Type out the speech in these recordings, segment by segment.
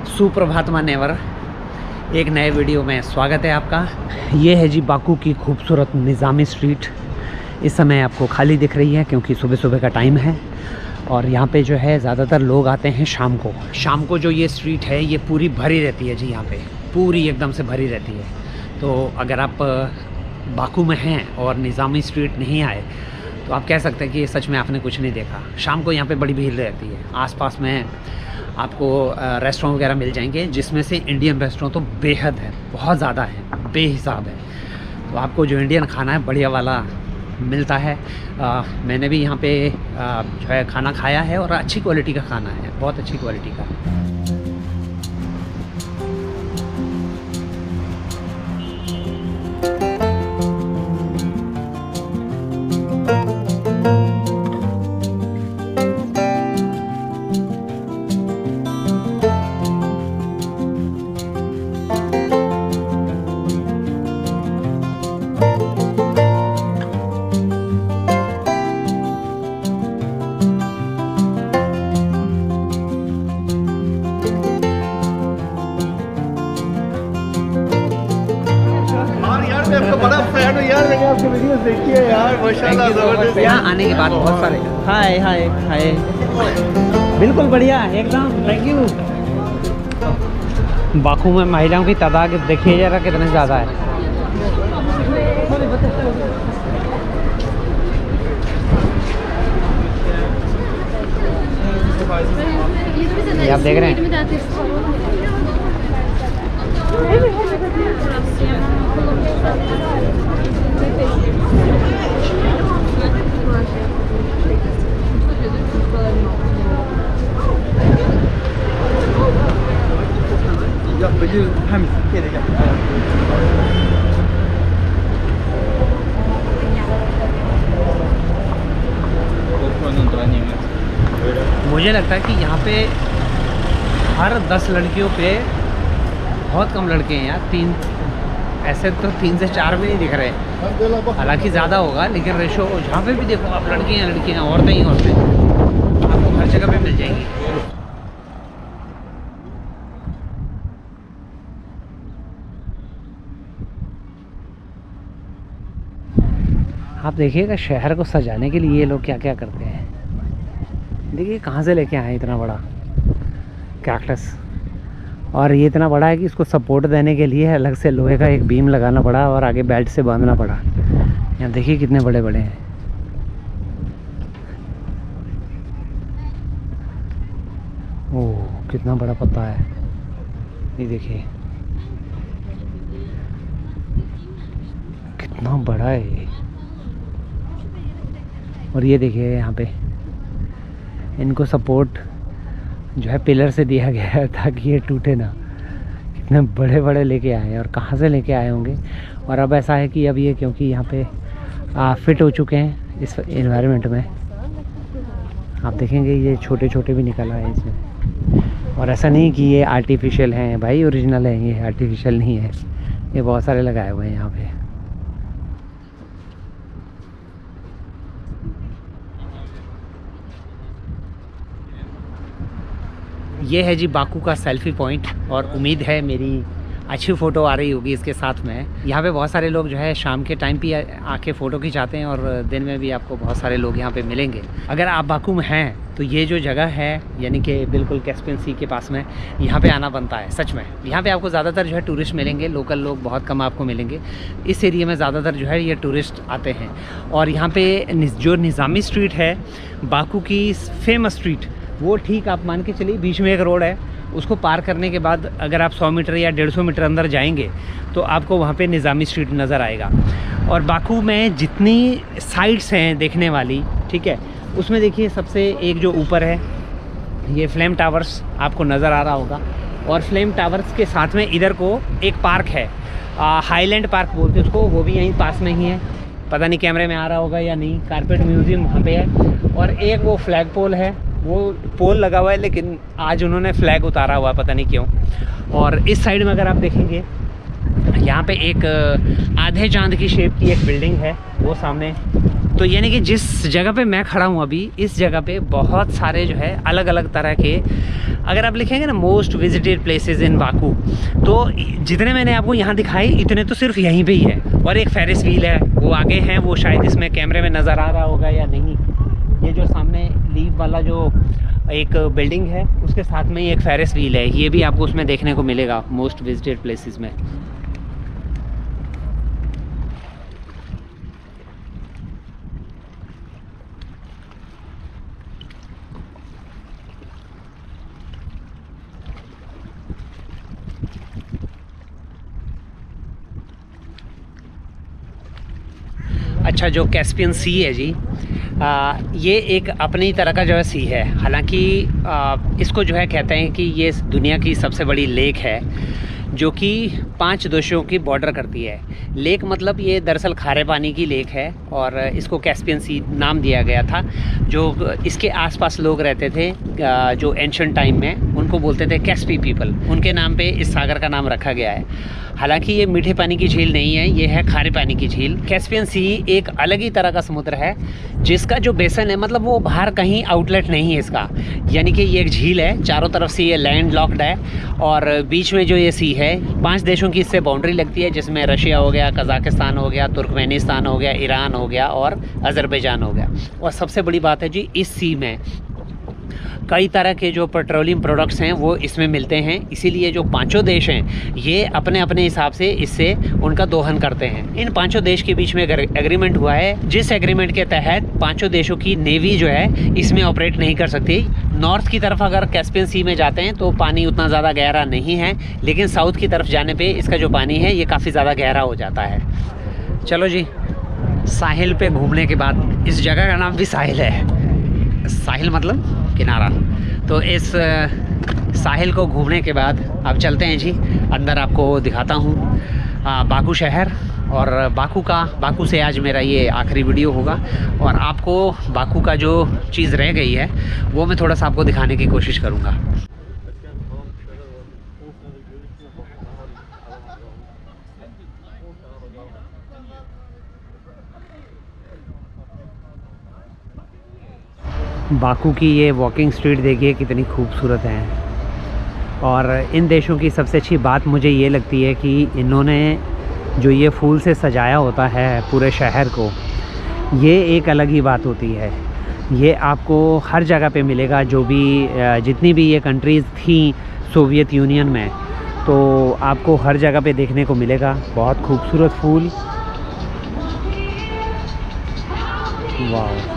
सुप्रभात मान्यवर, एक नए वीडियो में स्वागत है आपका। ये है जी बाकू की खूबसूरत निज़ामी स्ट्रीट। इस समय आपको खाली दिख रही है क्योंकि सुबह सुबह का टाइम है और यहाँ पे जो है ज़्यादातर लोग आते हैं शाम को। शाम को जो ये स्ट्रीट है ये पूरी भरी रहती है जी, यहाँ पे पूरी एकदम से भरी रहती है। तो अगर आप बाकू में हैं और निज़ामी स्ट्रीट नहीं आए तो आप कह सकते हैं कि सच में आपने कुछ नहीं देखा। शाम को यहाँ पे बड़ी भीड़ रहती है। आसपास में आपको रेस्टोरेंट वगैरह मिल जाएंगे, जिसमें से इंडियन रेस्टोरेंट तो बेहद है, बहुत ज़्यादा है, बेहिसाब है। तो आपको जो इंडियन खाना है बढ़िया वाला मिलता है। मैंने भी यहाँ पे जो है खाना खाया है और अच्छी क्वालिटी का खाना है, बहुत अच्छी क्वालिटी का। बड़ा फैन हूं यार, मैंने आपकी वीडियोस देखी है यार, माशाल्लाह जबरदस्त। यहाँ आने के बाद बहुत सारे हाय हाय हाय, बिल्कुल बढ़िया एकदम, थैंक यू। बाकू में महिलाओं की तादाद देखिए जरा कितने ज़्यादा है। ये आप देख रहे हैं। मुझे लगता है कि यहाँ पे हर 10 लड़कियों पे बहुत कम लड़के हैं यार, 3 ऐसे तो 3 से 4 भी नहीं दिख रहे। हालांकि ज़्यादा होगा लेकिन रेशो जहाँ पे भी देखो आप लड़कियाँ औरतें ही औरतें, आपको हर जगह पे मिल जाएंगी। आप देखिएगा शहर को सजाने के लिए ये लोग क्या क्या करते हैं। देखिए कहाँ से लेके आए इतना बड़ा कैक्टस, और ये इतना बड़ा है कि इसको सपोर्ट देने के लिए अलग से लोहे का एक बीम लगाना पड़ा और आगे बेल्ट से बांधना पड़ा। यहाँ देखिए कितने बड़े बड़े हैं। ओह कितना बड़ा पत्ता है, ये देखिए कितना बड़ा है ये। और ये देखिए यहाँ पे इनको सपोर्ट जो है पिलर से दिया गया है ताकि ये टूटे ना। कितने बड़े बड़े लेके आए हैं और कहाँ से लेके आए होंगे। और अब ऐसा है कि अब ये क्योंकि यहाँ पे फिट हो चुके हैं इस एनवायरनमेंट में, आप देखेंगे ये छोटे छोटे भी निकल आए इसमें। और ऐसा नहीं कि ये आर्टिफिशियल हैं भाई, ओरिजिनल है, ये आर्टिफिशियल नहीं है, ये बहुत सारे लगाए हुए हैं यहाँ पे। ये है जी बाकू का सेल्फी पॉइंट और उम्मीद है मेरी अच्छी फ़ोटो आ रही होगी इसके साथ में। यहाँ पे बहुत सारे लोग जो है शाम के टाइम पे आके फ़ोटो खिंचाते हैं और दिन में भी आपको बहुत सारे लोग यहाँ पे मिलेंगे। अगर आप बाकू में हैं तो ये जो जगह है यानी कि बिल्कुल कैस्पियन सी के पास में, यहाँ पे आना बनता है सच में। यहाँ पे आपको ज़्यादातर जो है टूरिस्ट मिलेंगे, लोकल लोग बहुत कम आपको मिलेंगे। इस एरिया में ज़्यादातर जो है ये टूरिस्ट आते हैं। और यहाँ पे जो निज़ामी स्ट्रीट है बाकू की फेमस स्ट्रीट, वो ठीक आप मान के चलिए बीच में एक रोड है, उसको पार करने के बाद अगर आप 100 मीटर या 150 मीटर अंदर जाएंगे तो आपको वहाँ पे निज़ामी स्ट्रीट नज़र आएगा। और बाकू में जितनी साइट्स हैं देखने वाली, ठीक है, उसमें देखिए सबसे एक जो ऊपर है ये फ्लेम टावर्स आपको नज़र आ रहा होगा। और फ्लेम टावर्स के साथ में इधर को एक पार्क है, हाईलैंड पार्क बोलते हैं उसको, वो भी यहीं पास में ही है। पता नहीं कैमरे में आ रहा होगा या नहीं। कारपेट म्यूज़ियम वहाँ पे है। और एक वो फ्लैग पोल है, वो पोल लगा हुआ है लेकिन आज उन्होंने फ्लैग उतारा हुआ है, पता नहीं क्यों। और इस साइड में अगर आप देखेंगे यहाँ पे एक आधे चांद की शेप की एक बिल्डिंग है, वो सामने तो यानी कि जिस जगह पे मैं खड़ा हूँ अभी, इस जगह पे बहुत सारे जो है अलग अलग तरह के, अगर आप लिखेंगे ना most visited places in Baku, तो जितने मैंने आपको यहाँ दिखाए इतने तो सिर्फ यहीं पे ही है। और एक फेरिस व्हील है, वो आगे है, वो शायद इसमें कैमरे में नज़र आ रहा होगा या नहीं। ये जो सामने लीव वाला जो एक बिल्डिंग है, उसके साथ में ही एक फेरिस व्हील है, ये भी आपको उसमें देखने को मिलेगा मोस्ट विजिटेड प्लेसेस में। अच्छा, जो कैस्पियन सी है जी, ये एक अपनी तरह का जो है सी है। हालांकि इसको जो है कहते हैं कि ये दुनिया की सबसे बड़ी लेक है, जो कि 5 देशों की बॉर्डर करती है। लेक मतलब ये दरअसल खारे पानी की लेक है, और इसको कैस्पियन सी नाम दिया गया था। जो इसके आसपास लोग रहते थे जो एंशिएंट टाइम में, उनको बोलते थे कैस्पी पीपल, उनके नाम पे इस सागर का नाम रखा गया है। हालांकि ये मीठे पानी की झील नहीं है, ये है खारे पानी की झील। कैस्पियन सी एक अलग ही तरह का समुद्र है, जिसका जो बेसन है, मतलब वो बाहर कहीं आउटलेट नहीं है इसका। यानी कि ये एक झील है, चारों तरफ से ये लैंड लॉक्ड है, और बीच में जो ये सी है, 5 देशों की इससे बाउंड्री लगती है, जिसमें रशिया हो गया, कज़ाकिस्तान हो गया, तुर्कमेनिस्तान हो गया, ईरान हो गया और अज़रबैजान हो गया। और सबसे बड़ी बात है जी, इस सी में कई तरह के जो पेट्रोलियम प्रोडक्ट्स हैं वो इसमें मिलते हैं। इसीलिए जो 5 देश हैं, ये अपने अपने हिसाब से इससे उनका दोहन करते हैं। इन 5 देश के बीच में एग्रीमेंट हुआ है, जिस एग्रीमेंट के तहत 5 देशों की नेवी जो है इसमें ऑपरेट नहीं कर सकती। नॉर्थ की तरफ अगर कैस्पियन सी में जाते हैं तो पानी उतना ज़्यादा गहरा नहीं है, लेकिन साउथ की तरफ जाने पर इसका जो पानी है ये काफ़ी ज़्यादा गहरा हो जाता है। चलो जी, साहिल पे घूमने के बाद, इस जगह का नाम भी साहिल है, साहिल मतलब किनारा। तो इस साहिल को घूमने के बाद अब चलते हैं जी अंदर, आपको दिखाता हूँ बाकू शहर। और बाकू से आज मेरा ये आखिरी वीडियो होगा, और आपको बाकू का जो चीज़ रह गई है वो मैं थोड़ा सा आपको दिखाने की कोशिश करूँगा। बाकू की ये वॉकिंग स्ट्रीट देखिए कितनी खूबसूरत है। और इन देशों की सबसे अच्छी बात मुझे ये लगती है कि इन्होंने जो ये फूल से सजाया होता है पूरे शहर को, ये एक अलग ही बात होती है। ये आपको हर जगह पे मिलेगा, जो भी जितनी भी ये कंट्रीज़ थी सोवियत यूनियन में, तो आपको हर जगह पे देखने को मिलेगा। बहुत खूबसूरत फूल, वाह।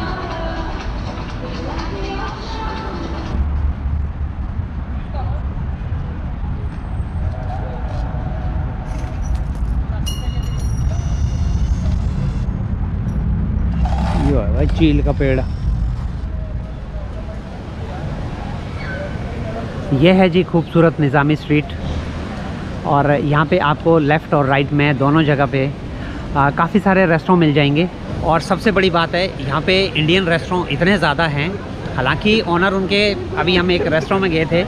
चील का पेड़, यह है जी खूबसूरत निज़ामी स्ट्रीट। और यहाँ पे आपको लेफ़्ट और राइट में दोनों जगह पे काफ़ी सारे रेस्टोरेंट मिल जाएंगे। और सबसे बड़ी बात है, यहाँ पे इंडियन रेस्टोरेंट इतने ज़्यादा हैं। हालांकि ओनर उनके, अभी हम एक रेस्टोरेंट में गए थे,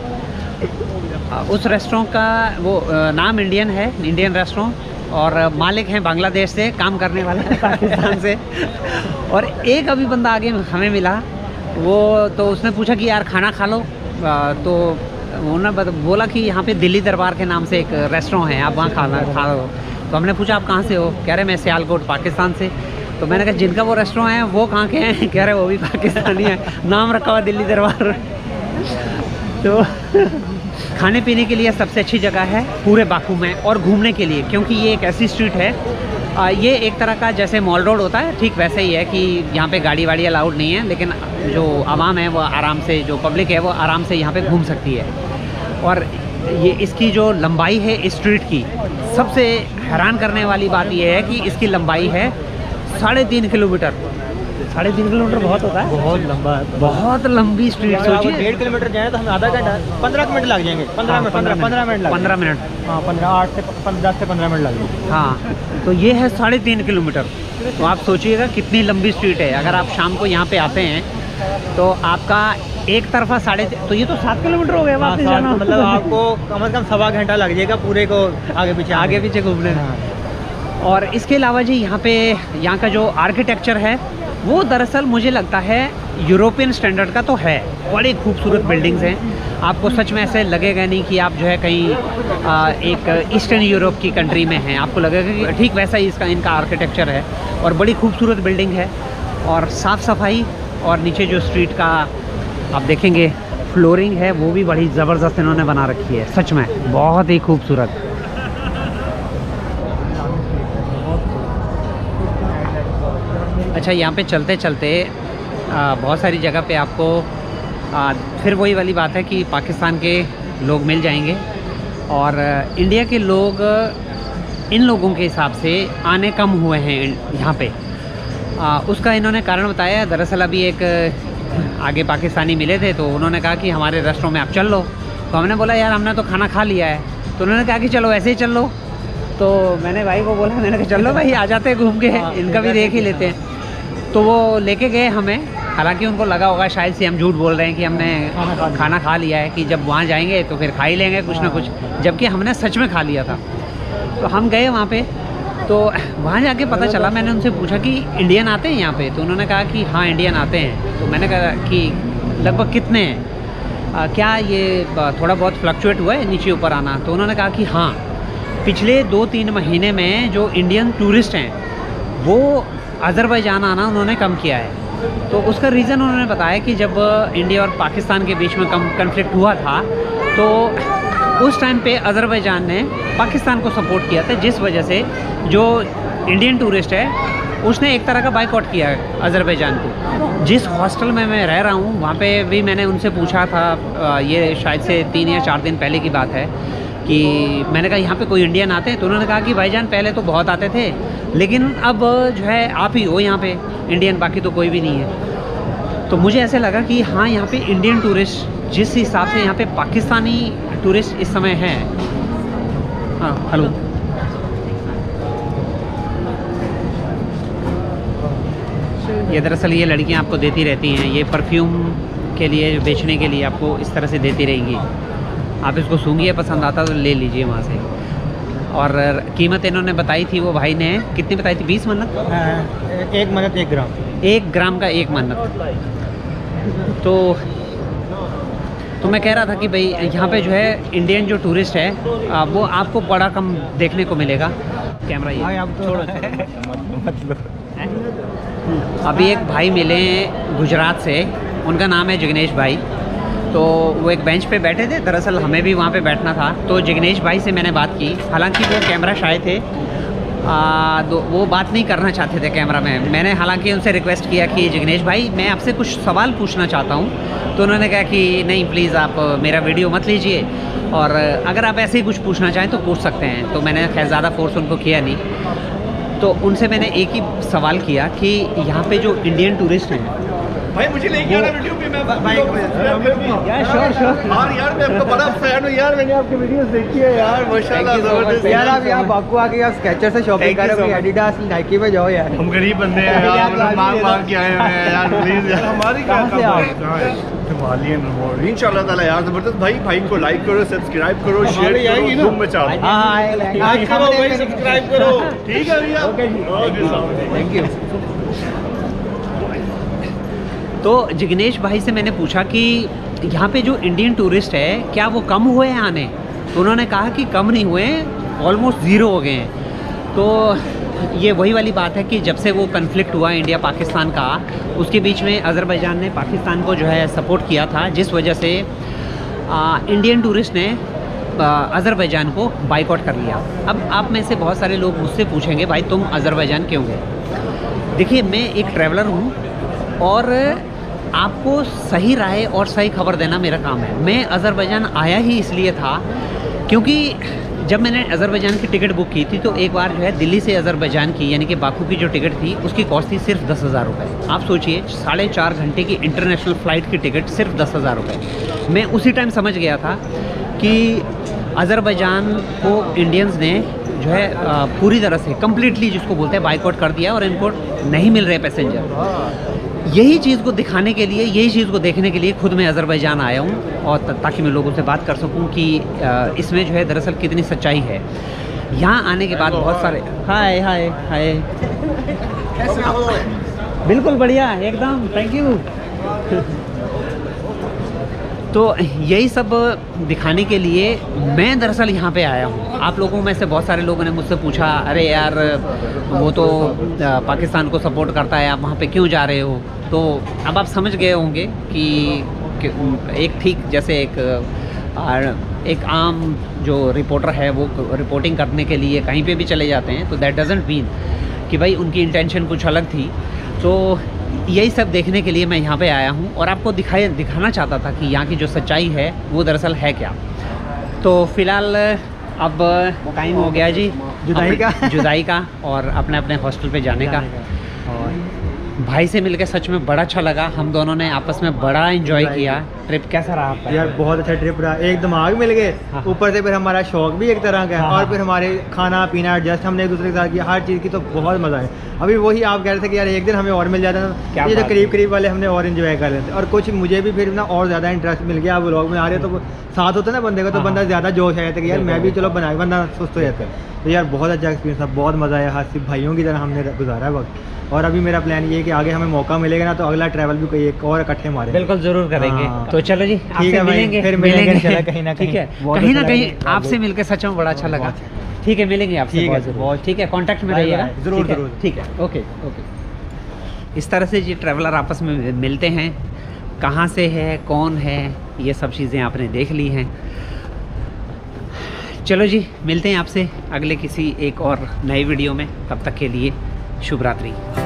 उस रेस्टोरेंट का वो नाम इंडियन है, इंडियन रेस्टोरेंट, और मालिक हैं बांग्लादेश से, काम करने वाले हैं पाकिस्तान से। और एक अभी बंदा आगे हमें मिला, वो तो उसने पूछा कि यार खाना खा लो, तो उन्होंने बोला कि यहाँ पे दिल्ली दरबार के नाम से एक रेस्टोरेंट है, आप वहाँ खाना खा लो। तो हमने पूछा आप कहाँ से हो? कह रहे मैं सियालकोट पाकिस्तान से। तो मैंने कहा जिनका वो रेस्टोरेंट है वो कहाँ के हैं? कह रहे वो भी पाकिस्तानी है, नाम रखा हुआ दिल्ली दरबार। तो खाने पीने के लिए सबसे अच्छी जगह है पूरे बाकू में, और घूमने के लिए, क्योंकि ये एक ऐसी स्ट्रीट है, ये एक तरह का जैसे मॉल रोड होता है, ठीक वैसे ही है कि यहाँ पे गाड़ी वाड़ी अलाउड नहीं है, लेकिन जो आवाम है वो आराम से, जो पब्लिक है वो आराम से यहाँ पे घूम सकती है। और ये इसकी जो लंबाई है इस स्ट्रीट की, सबसे हैरान करने वाली बात ये है कि इसकी लंबाई है 3.5 किलोमीटर। 3.5 किलोमीटर बहुत होता है, बहुत लंबा है, बहुत लंबी स्ट्रीट। सोचिए 1.5 किलोमीटर जाए तो हमें आधा घंटा 15 मिनट लग जाएंगे, 15 मिनट 15 मिनट, हाँ 10 से 15 मिनट लग जाएंगे। हाँ, तो ये है 3.5 किलोमीटर। तो आप सोचिएगा कितनी लंबी स्ट्रीट है। अगर आप शाम को यहाँ पे आते हैं तो आपका एक तरफा 3.5, तो ये तो 7 किलोमीटर हो गया वापस जाना, मतलब आपको कम से कम 1.25 घंटा लग जाएगा पूरे को आगे पीछे घूमने। और इसके अलावा जी यहाँ पे, यहाँ का जो आर्किटेक्चर है वो दरअसल मुझे लगता है यूरोपियन स्टैंडर्ड का तो है। बड़ी खूबसूरत बिल्डिंग्स हैं, आपको सच में ऐसे लगेगा नहीं कि आप जो है कहीं एक ईस्टर्न यूरोप की कंट्री में हैं। आपको लगेगा कि ठीक वैसा ही इनका आर्किटेक्चर है और बड़ी खूबसूरत बिल्डिंग है और साफ़ सफाई। और नीचे जो स्ट्रीट का आप देखेंगे फ्लोरिंग है वो भी बड़ी ज़बरदस्त इन्होंने बना रखी है, सच में बहुत ही खूबसूरत। अच्छा, यहाँ पे चलते चलते बहुत सारी जगह पे आपको फिर वही वाली बात है कि पाकिस्तान के लोग मिल जाएंगे और इंडिया के लोग इन लोगों के हिसाब से आने कम हुए हैं यहाँ पे। उसका इन्होंने कारण बताया। दरअसल अभी एक आगे पाकिस्तानी मिले थे तो उन्होंने कहा कि हमारे रेस्टोरेंट में आप चल लो। तो हमने बोला यार हमने तो खाना खा लिया है। तो उन्होंने कहा कि चलो ऐसे ही चल लो। तो मैंने भाई को बोला, मैंने कहा चल लो भाई, आ जाते हैं घूम के, इनका भी देख ही लेते हैं। तो वो लेके गए हमें। हालांकि उनको लगा होगा शायद से हम झूठ बोल रहे हैं कि हमने खाना खा लिया है, कि जब वहाँ जाएंगे तो फिर खा ही लेंगे कुछ ना कुछ, जबकि हमने सच में खा लिया था। तो हम गए वहाँ पे, तो वहाँ जाके पता चला, मैंने उनसे पूछा कि इंडियन आते हैं यहाँ पे? तो उन्होंने कहा कि हाँ इंडियन आते हैं। तो मैंने कहा कि लगभग कितने हैं, क्या ये थोड़ा बहुत फ्लक्चुएट हुआ है नीचे ऊपर आना? तो उन्होंने कहा कि हाँ, पिछले 2-3 महीने में जो इंडियन टूरिस्ट हैं वो अज़रबैजान आना उन्होंने कम किया है। तो उसका रीज़न उन्होंने बताया कि जब इंडिया और पाकिस्तान के बीच में कन्फ्लिक्ट हुआ था तो उस टाइम पे अज़रबैजान ने पाकिस्तान को सपोर्ट किया था, जिस वजह से जो इंडियन टूरिस्ट है उसने एक तरह का बाइकआउट किया है अज़रबैजान को। जिस हॉस्टल में मैं रह रहा हूँ वहाँ पे भी मैंने उनसे पूछा था, ये शायद से 3 या 4 दिन पहले की बात है, कि मैंने कहा यहाँ पे कोई इंडियन आते हैं? तो उन्होंने कहा कि भाईजान पहले तो बहुत आते थे, लेकिन अब जो है आप ही हो यहाँ पे इंडियन, बाकी तो कोई भी नहीं है। तो मुझे ऐसे लगा कि हाँ, यहाँ पे इंडियन टूरिस्ट जिस हिसाब से यहाँ पे पाकिस्तानी टूरिस्ट इस समय हैं। हाँ हेलो, ये दरअसल ये लड़कियाँ आपको देती रहती हैं, ये परफ्यूम के लिए बेचने के लिए आपको इस तरह से देती रहेंगी। आप इसको सूंघिए, पसंद आता तो ले लीजिए वहाँ से। और कीमत इन्होंने बताई थी, वो भाई ने कितनी बताई थी? 20 मन्नत? 1 मन्नत 1 ग्राम। 1 ग्राम का 1 मन्नत। तो मैं कह रहा था कि भाई यहाँ पे जो है इंडियन जो टूरिस्ट है वो आपको बड़ा कम देखने को मिलेगा। कैमरा ये छोड़ो। अभी एक भाई मिले गुजरात से, उनका नाम है जिग्नेश भाई। तो वो एक बेंच पे बैठे थे, दरअसल हमें भी वहाँ पे बैठना था। तो जिग्नेश भाई से मैंने बात की, हालांकि वो कैमरा शाय थे, वो बात नहीं करना चाहते थे कैमरा में। मैंने हालांकि उनसे रिक्वेस्ट किया कि जिग्नेश भाई मैं आपसे कुछ सवाल पूछना चाहता हूँ। तो उन्होंने कहा कि नहीं प्लीज़ आप मेरा वीडियो मत लीजिए, और अगर आप ऐसे ही कुछ पूछना चाहें तो पूछ सकते हैं। तो मैंने खैर ज़्यादा फोर्स उनको किया नहीं। तो उनसे मैंने एक ही सवाल किया कि यहाँ पे जो इंडियन टूरिस्ट हैं, भाई मुझे लेके आना वीडियो पे, मैं भाई यार श्योर और यार मैं आपका बड़ा फैन हूं यार, मैंने आपकी वीडियोस देखी है यार, माशाल्लाह जबरदस्त। यार आप यहाँ बाकू आके यहाँ स्केचर से शॉपिंग कर रहे हो, एडिडास नाइकी पे जाओ यार। हम गरीब बंदे हैं यार, मतलब मांग के आए हैं यार, प्लीज यार। हमारी कहाँ है हिमालयन रोड इंशाल्लाह ताला यार, जबरदस्त। भाई को लाइक करो, सब्सक्राइब करो, शेयर करो, धूम मचाओ। आज करो भाई, सब्सक्राइब करो, ठीक है भैया, ओके थैंक यू। तो जिग्नेश भाई से मैंने पूछा कि यहाँ पे जो इंडियन टूरिस्ट है क्या वो कम हुए हैं आने? तो उन्होंने कहा कि कम नहीं हुए, ऑलमोस्ट 0 हो गए हैं। तो ये वही वाली बात है कि जब से वो कन्फ्लिक्ट हुआ इंडिया पाकिस्तान का, उसके बीच में अज़रबैजान ने पाकिस्तान को जो है सपोर्ट किया था, जिस वजह से इंडियन टूरिस्ट ने अज़रबैजान को बाइकआउट कर लिया। अब आप में से बहुत सारे लोग मुझसे पूछेंगे भाई तुम अज़रबैजान क्यों गए? देखिए मैं एक ट्रैवलर हूँ और आपको सही राय और सही खबर देना मेरा काम है। मैं अज़रबैजान आया ही इसलिए था क्योंकि जब मैंने अज़रबैजान की टिकट बुक की थी तो एक बार जो है दिल्ली से अज़रबैजान की यानी कि बाकू की जो टिकट थी उसकी कॉस्ट थी सिर्फ 10,000 रुपये। आप सोचिए 4.5 घंटे की इंटरनेशनल फ़्लाइट की टिकट सिर्फ 10,000 रुपये। मैं उसी टाइम समझ गया था कि अज़रबैजान को इंडियंस ने जो है पूरी तरह से कम्प्लीटली जिसको बोलते हैं बाइकआउट कर दिया और इनको नहीं मिल रहे पैसेंजर। यही चीज़ को दिखाने के लिए, यही चीज़ को देखने के लिए खुद मैं अज़रबैजान आया हूँ और ताकि मैं लोगों से बात कर सकूँ कि इसमें जो है दरअसल कितनी सच्चाई है। यहाँ आने के बाद बहुत सारे हाय हाय हाय बिल्कुल बढ़िया एकदम, थैंक यू। तो यही सब दिखाने के लिए मैं दरअसल यहाँ पे आया हूँ। आप लोगों में से बहुत सारे लोगों ने मुझसे पूछा, अरे यार वो तो पाकिस्तान को सपोर्ट करता है, आप वहाँ पे क्यों जा रहे हो? तो अब आप समझ गए होंगे कि एक ठीक जैसे एक आम जो रिपोर्टर है वो रिपोर्टिंग करने के लिए कहीं पे भी चले जाते हैं, तो दैट डजंट मीन कि भाई उनकी इंटेंशन कुछ अलग थी। तो यही सब देखने के लिए मैं यहाँ पे आया हूँ और आपको दिखाना चाहता था कि यहाँ की जो सच्चाई है वो दरअसल है क्या। तो फ़िलहाल अब टाइम हो गया जी जुदाई का और अपने अपने हॉस्टल पे जाने का। और भाई से मिलकर सच में बड़ा अच्छा लगा। हम दोनों ने आपस में बड़ा एंजॉय किया। ट्रिप कैसा रहा आपका? यार बहुत अच्छा ट्रिप रहा, एक दिमाग मिल गए, ऊपर से फिर हमारा शौक भी एक तरह का है, और फिर हमारे खाना पीना एडजस्ट हमने एक दूसरे के साथ किया, हर चीज़ की तो बहुत मज़ा है। अभी वही आप कह रहे थे कि यार एक दिन हमें और मिल जाता ना, ये जो करीब वाले हमने और इन्जॉय कर लेते, और कुछ मुझे भी फिर ना और ज़्यादा इंटरेस्ट मिल गया। आप व्लॉग में आ रहे तो साथ होता है ना बंदे का, तो बंदा ज़्यादा जोश आ जाता है कि यार मैं भी चलो बनाए, बंदा सुस्त हो जाता है। तो यार बहुत अच्छा एक्सपीरियंस था, बहुत मज़ा आया, हर सिर्फ भाइयों की तरह हमने गुजारा है वक्त। और अभी मेरा प्लान ये है कि आगे हमें मौका मिलेगा ना तो अगला ट्रैवल भी कोई एक और इकट्ठे मारेंगे। बिल्कुल जरूर करेंगे। तो चलो जी, ठीक है, मिलेंगे फिर मिलेंगे कहीं ना कहीं। ठीक है, कहीं ना कहीं आपसे मिलकर सच में बड़ा अच्छा लगा। ठीक है, मिलेंगे आपसे बहुत। ठीक है, कांटेक्ट में रहिएगा। जरूर। ठीक है, ओके। इस तरह से जी ट्रैवलर आपस में मिलते हैं, कहाँ से है, कौन है, ये सब चीज़ें आपने देख ली हैं। चलो जी, मिलते हैं आपसे अगले किसी एक और नए वीडियो में। तब तक के लिए शुभ रात्रि।